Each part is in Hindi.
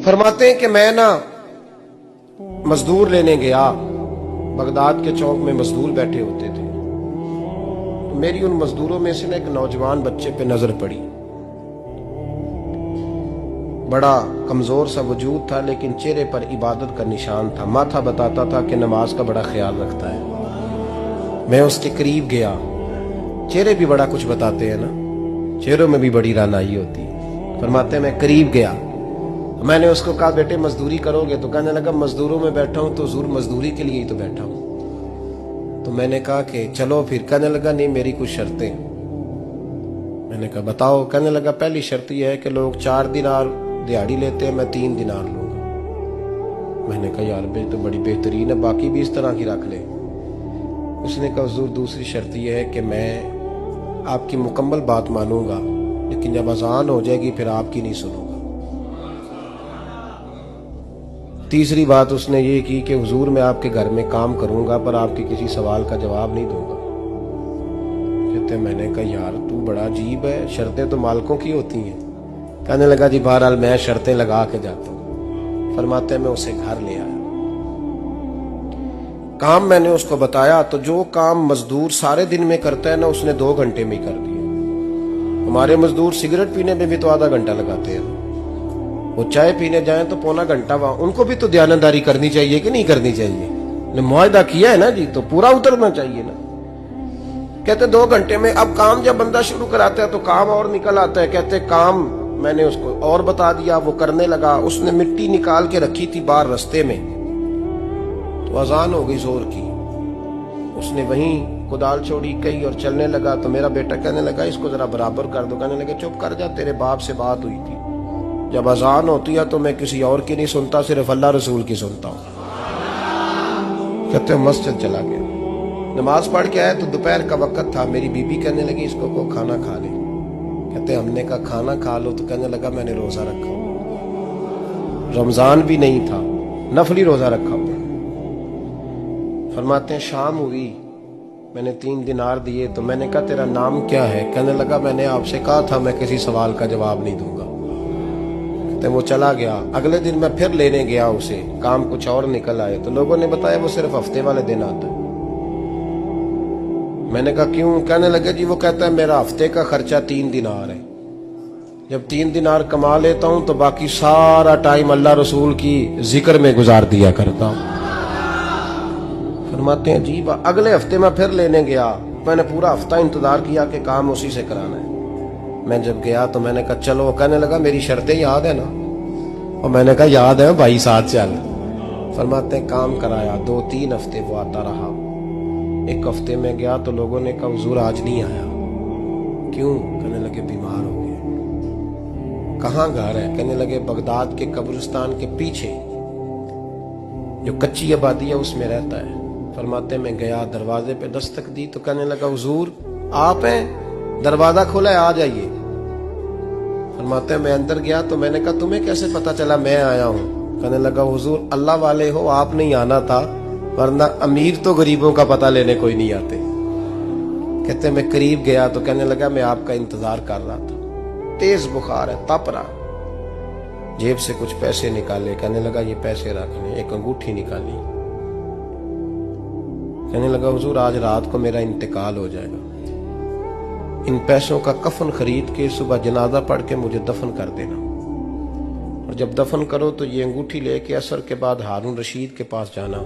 फरमाते हैं कि मैं ना मजदूर लेने गया, बगदाद के चौक में मजदूर बैठे होते थे। तो मेरी उन मजदूरों में से ना एक नौजवान बच्चे पे नजर पड़ी। बड़ा कमजोर सा वजूद था, लेकिन चेहरे पर इबादत का निशान था। माथा बताता था कि नमाज का बड़ा ख्याल रखता है। मैं उसके करीब गया। चेहरे भी बड़ा कुछ बताते हैं ना, चेहरों में भी बड़ी रानाई होती है। फरमाते हैं मैं करीब गया, मैंने उसको कहा बेटे मजदूरी करोगे? तो कहने लगा मजदूरों में बैठा हूं तो जरूर मजदूरी के लिए ही तो बैठा हूं। तो मैंने कहा कि चलो फिर। कहने लगा नहीं मेरी कुछ शर्तें। मैंने कहा बताओ। कहने लगा पहली शर्त यह है कि लोग 4 दिनार दिहाड़ी लेते हैं, मैं 3 दिनार लूंगा। मैंने कहा यार भाई तो बड़ी बेहतरीन है, बाकी भी इस तरह की रख ले। उसने कहा हुजूर दूसरी शर्त यह है कि मैं आपकी मुकम्मल बात मानूंगा, लेकिन जब अजान हो जाएगी फिर आपकी नहीं सुनूंगा। तीसरी बात उसने ये की कि हुजूर मैं आपके घर में काम करूंगा पर आपके किसी सवाल का जवाब नहीं दूंगा। कहते मैंने कहा यार तू बड़ा अजीब है, शर्तें तो मालिकों की होती हैं। कहने लगा जी बहरहाल मैं शर्तें लगा के जाता हूँ। फरमाते मैं उसे घर ले आया, काम मैंने उसको बताया तो जो काम मजदूर सारे दिन में करता है ना उसने 2 घंटे में ही कर दिया। हमारे मजदूर सिगरेट पीने में भी तो आधा घंटा लगाते हैं, वो चाय पीने जाएं तो पौना घंटा। वहां उनको भी तो दयानतदारी करनी चाहिए कि नहीं करनी चाहिए? मुआहदा किया है ना जी, तो पूरा उतरना चाहिए ना। कहते 2 घंटे में। अब काम जब बंदा शुरू कराता है तो काम और निकल आता है। कहते काम मैंने उसको और बता दिया, वो करने लगा। उसने मिट्टी निकाल के रखी थी बाहर रास्ते में, तो अजान हो गई जोर की। उसने वहीं कुदाल छोड़ी कही और चलने लगा। तो मेरा बेटा कहने लगा इसको जरा बराबर कर दो। कहने लगा चुप कर जा, तेरे बाप से बात हुई थी, जब अजान होती है तो मैं किसी और की नहीं सुनता, सिर्फ अल्लाह रसूल की सुनता हूं। कहते मस्जिद चला गया, नमाज पढ़ के आया तो दोपहर का वक्त था। मेरी बीबी कहने लगी इसको को खाना खा ले। कहते हमने कहा खाना खा लो। तो कहने लगा मैंने रोजा रखा हुआ, रमजान भी नहीं था, नफली रोजा रखा हुआ। फरमाते हैं शाम हुई, मैंने 3 दिनार दिए। तो मैंने कहा तेरा नाम क्या है? कहने लगा मैंने आपसे कहा था मैं किसी सवाल का जवाब नहीं दूंगा। वो चला गया। अगले दिन मैं फिर लेने गया उसे, काम कुछ और निकल आए। तो लोगों ने बताया वो सिर्फ हफ्ते वाले दिन आता है। मैंने कहा क्यों? कहने लगे जी वो कहता है मेरा हफ्ते का खर्चा 3 दिनार है, जब 3 दिनार कमा लेता हूं तो बाकी सारा टाइम अल्लाह रसूल की जिक्र में गुजार दिया करता हूं। फरमाते हैं अजीब। अगले हफ्ते मैं फिर लेने गया, मैंने पूरा हफ्ता इंतजार किया कि काम उसी से कराना है। मैं जब गया तो मैंने कहा चलो। कहने लगा मेरी शर्तें याद है ना? और मैंने कहा याद है भाई साथ चल। फरमाते हैं काम कराया। 2-3 हफ्ते वो आता रहा। एक हफ्ते में गया तो लोगों ने कहा हुजूर आज नहीं आया। क्यों? कहने लगे बीमार हो गए। कहाँ घर है? कहने लगे बगदाद के कब्रिस्तान के पीछे जो कच्ची आबादी है उसमें रहता है। फरमाते मैं गया, दरवाजे पे दस्तक दी तो कहने लगा हुजूर आप हैं? दरवाजा खोला है, आ जाइए। फरमाते मैं अंदर गया तो मैंने कहा तुम्हें कैसे पता चला मैं आया हूं? कहने लगा हुजूर अल्लाह वाले हो, आप नहीं आना था, वरना अमीर तो गरीबों का पता लेने कोई नहीं आते। कहते मैं करीब गया तो कहने लगा मैं आपका इंतजार कर रहा था, तेज बुखार है, तप रहा। जेब से कुछ पैसे निकाले, कहने लगा ये पैसे रखने। एक अंगूठी निकाली, कहने लगा हुजूर आज रात को मेरा इंतकाल हो जाएगा, इन पैसों का कफन खरीद के सुबह जनाजा पढ़ के मुझे दफन कर देना, और जब दफन करो तो ये अंगूठी लेके असर के बाद हारून रशीद के पास जाना।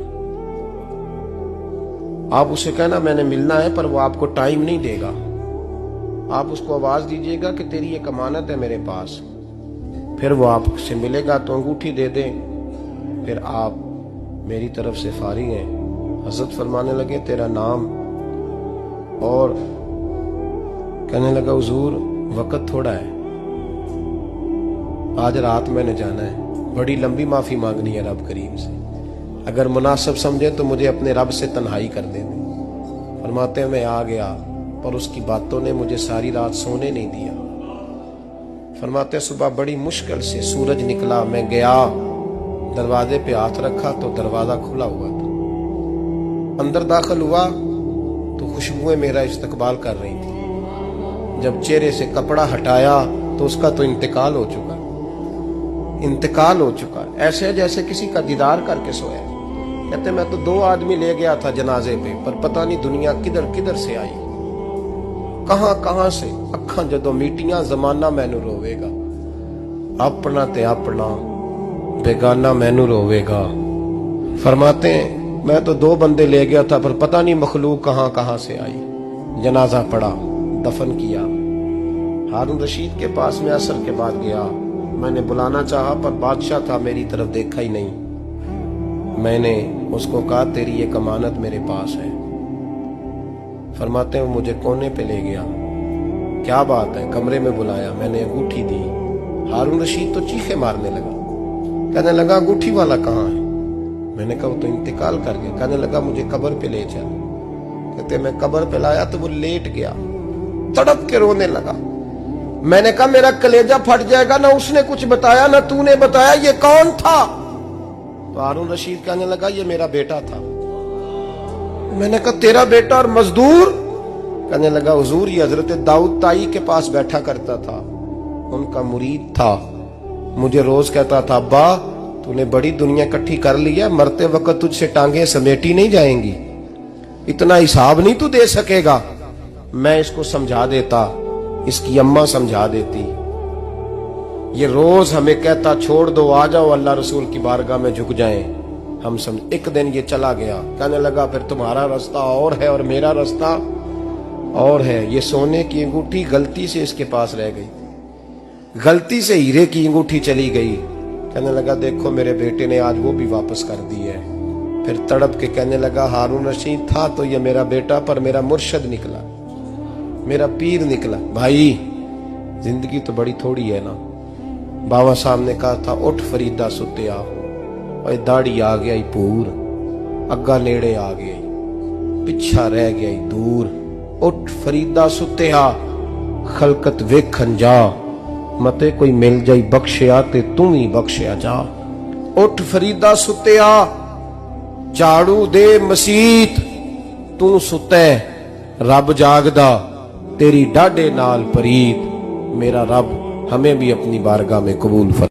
आप उसे कहना मैंने मिलना है पर वो आपको टाइम नहीं देगा। आप उसको आवाज दीजिएगा कि तेरी एक अमानत है मेरे पास, फिर वो आपसे मिलेगा तो अंगूठी दे दे, फिर आप मेरी तरफ से फारिग हैं। हजरत फरमाने लगे तेरा नाम? और कहने लगा हुजूर वक्त थोड़ा है, आज रात मैंने जाना है, बड़ी लंबी माफी मांगनी है रब करीम से, अगर मुनासिब समझे तो मुझे अपने रब से तन्हाई कर देने। फरमाते हैं मैं आ गया पर उसकी बातों ने मुझे सारी रात सोने नहीं दिया। फरमाते सुबह बड़ी मुश्किल से सूरज निकला, मैं गया दरवाजे पे हाथ रखा तो दरवाजा खुला हुआ था। अंदर दाखिल हुआ तो खुशबुएं मेरा इस्तकबाल कर रही थी। जब चेहरे से कपड़ा हटाया तो उसका तो इंतकाल हो चुका। इंतकाल हो चुका है, ऐसे जैसे किसी का दीदार करके सोया। कहते मैं तो 2 आदमी ले गया था जनाजे पे, पर पता नहीं दुनिया किधर किधर से आई, कहां कहां से। अखा जदों मीटियां जमाना मैनू रोवेगा, अपना ते अपना बेगाना मैनू रोवेगा। फरमाते हैं मैं तो 2 बंदे ले गया था, पर पता नहीं मखलूक कहां कहां से आई। जनाजा पड़ा, दफन किया। हारून रशीद के पास में असर के बाद गया। मैंने बुलाना चाहा, पर बादशाह था, मेरी तरफ देखा ही नहीं। मैंने उसको कहा तेरी एक अमानत मेरे पास है। फरमाते हैं मुझे कोने पे ले गया। क्या बात है? कमरे में बुलाया, मैंने अंगूठी दी। हारून रशीद तो चीखे मारने लगा, कहने लगा अंगूठी वाला कहाँ है? मैंने कहा वो तो इंतकाल कर गया। कहने लगा मुझे कब्र पे ले चल। कहते मैं कब्र पे लाया तो वो लेट गया, तड़प के रोने लगा। मैंने कहा मेरा कलेजा फट जाएगा, ना उसने कुछ बताया ना तूने बताया, ये कौन था? तो हारून रशीद कहने लगा ये मेरा बेटा था। मैंने कहा तेरा बेटा और मजदूर? कहने लगा हुजूर ये हजरत दाऊद ताई के पास बैठा करता था, उनका मुरीद था। मुझे रोज कहता था अब्बा तूने बड़ी दुनिया इकट्ठी कर ली है, मरते वक्त तुझसे टांगे समेटी नहीं जाएंगी, इतना हिसाब नहीं तू दे सकेगा। मैं इसको समझा देता, इसकी अम्मा समझा देती। ये रोज हमें कहता छोड़ दो, आ जाओ अल्लाह रसूल की बारगाह में झुक जाएं। हम समझ। एक दिन ये चला गया, कहने लगा फिर तुम्हारा रास्ता और है और मेरा रास्ता और है। ये सोने की अंगूठी गलती से इसके पास रह गई, गलती से हीरे की अंगूठी चली गई। कहने लगा देखो मेरे बेटे ने आज वो भी वापस कर दी है। फिर तड़प के कहने लगा हारून रशीद था तो ये मेरा बेटा, पर मेरा मुर्शद निकला, मेरा पीर निकला। भाई जिंदगी तो बड़ी थोड़ी है ना। बाबा साहब ने कहा था उठ फरीदा सुत्या, और दाढ़ी आ गया पूर, अग्गा नेड़े आ गया, पिछा रह गया दूर। उठ फरीदा सुत्या, खलकत वेखन जा, मते कोई मिल जाई बख्शिया ते तू ही बख्शिया जा। उठ फरीदा सुत्या, झाड़ू दे मसीत, तू सुते रब जागदा, तेरी डाडे नाल परीत। मेरा रब हमें भी अपनी बारगाह में कबूल फरमा।